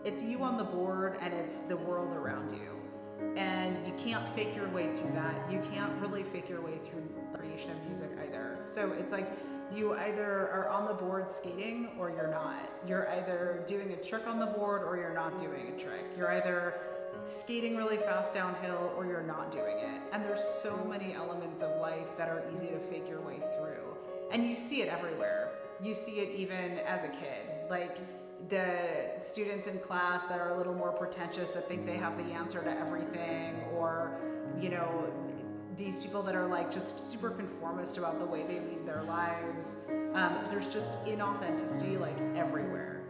It's you on the board and it's the world around you. And you can't fake your way through that. You can't really fake your way through the creation of music either. So it's like you either are on the board skating or you're not. You're either doing a trick on the board or you're not doing a trick. You're either skating really fast downhill or you're not doing it. And there's so many elements of life that are easy to fake your way through. And you see it everywhere. You see it even as a kid. Like the students in class that are a little more pretentious, that think they have the answer to everything, or, you know, these people that are like just super conformist about the way they lead their lives. There's just inauthenticity like everywhere.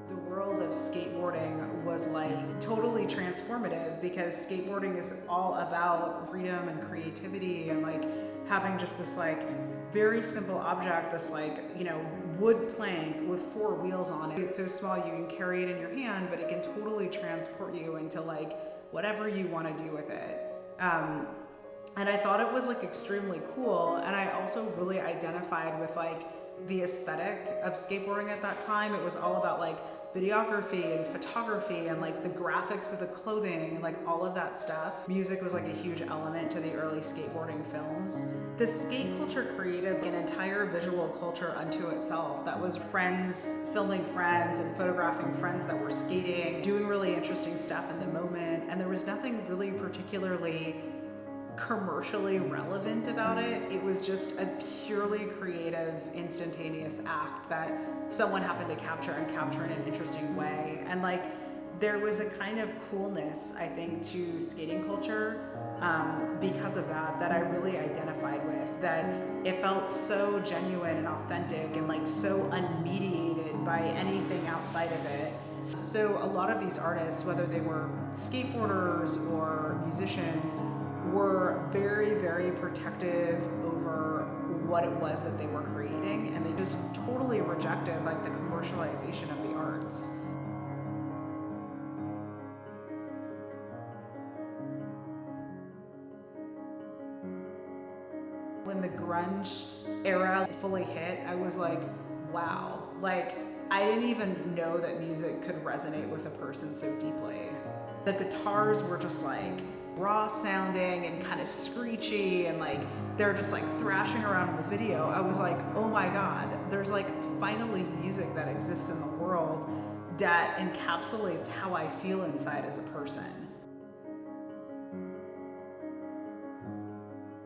The world of skateboarding was like totally transformative, because skateboarding is all about freedom and creativity and like having just this like very simple object, this like, you know, wood plank with 4 wheels on it. It's so small you can carry it in your hand, but it can totally transport you into like whatever you want to do with it. And I thought it was like extremely cool, and I also really identified with like the aesthetic of skateboarding at that time. It was all about like videography and photography and like the graphics of the clothing and like all of that stuff. Music was like a huge element to the early skateboarding films. The skate culture created an entire visual culture unto itself that was friends filming friends and photographing friends that were skating, doing really interesting stuff in the moment, and there was nothing really particularly commercially relevant about it. It was just a purely creative, instantaneous act that someone happened to capture in an interesting way. And like there was a kind of coolness, I think, to skating culture because of that I really identified with, that it felt so genuine and authentic and like so unmediated by anything outside of it. So a lot of these artists, whether they were skateboarders or musicians, were very, very protective over what it was that they were creating, and they just totally rejected like the commercialization of the arts. When the grunge era fully hit, I was like, wow, like I didn't even know that music could resonate with a person so deeply. The guitars were just like raw sounding and kind of screechy, and like they're just like thrashing around in the video. I was like, oh my god, there's like finally music that exists in the world that encapsulates how I feel inside as a person.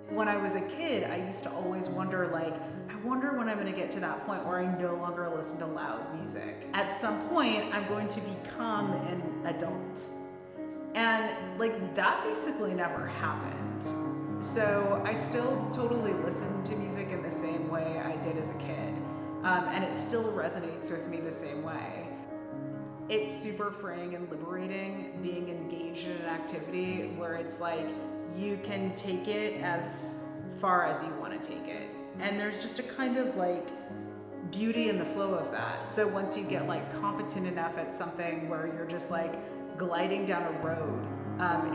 When I was a kid, I used to always wonder, like, I wonder when I'm going to get to that point where I no longer listen to loud music. At some point, I'm going to become an adult. And like that basically never happened. So I still totally listen to music in the same way I did as a kid. And it still resonates with me the same way. It's super freeing and liberating being engaged in an activity where it's like you can take it as far as you want to take it. And there's just a kind of like beauty in the flow of that. So once you get like competent enough at something where you're just like gliding down a road,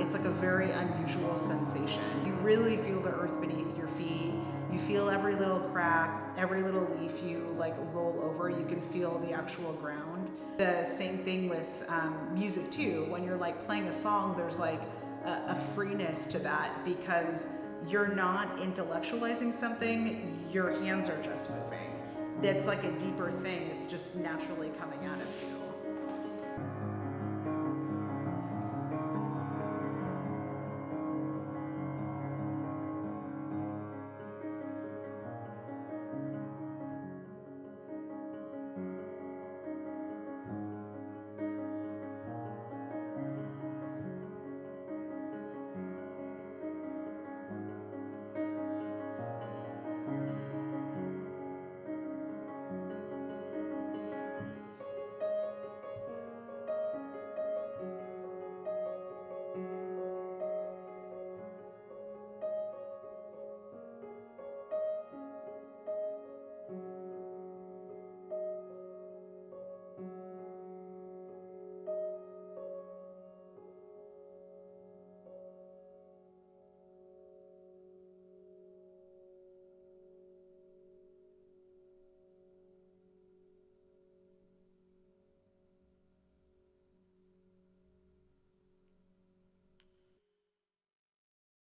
it's like a very unusual sensation. You really feel the earth beneath your feet. You feel every little crack, every little leaf you like roll over, you can feel the actual ground. The same thing with music too. When you're like playing a song, there's like a freeness to that, because you're not intellectualizing something, your hands are just moving. That's like a deeper thing, it's just naturally coming out of you.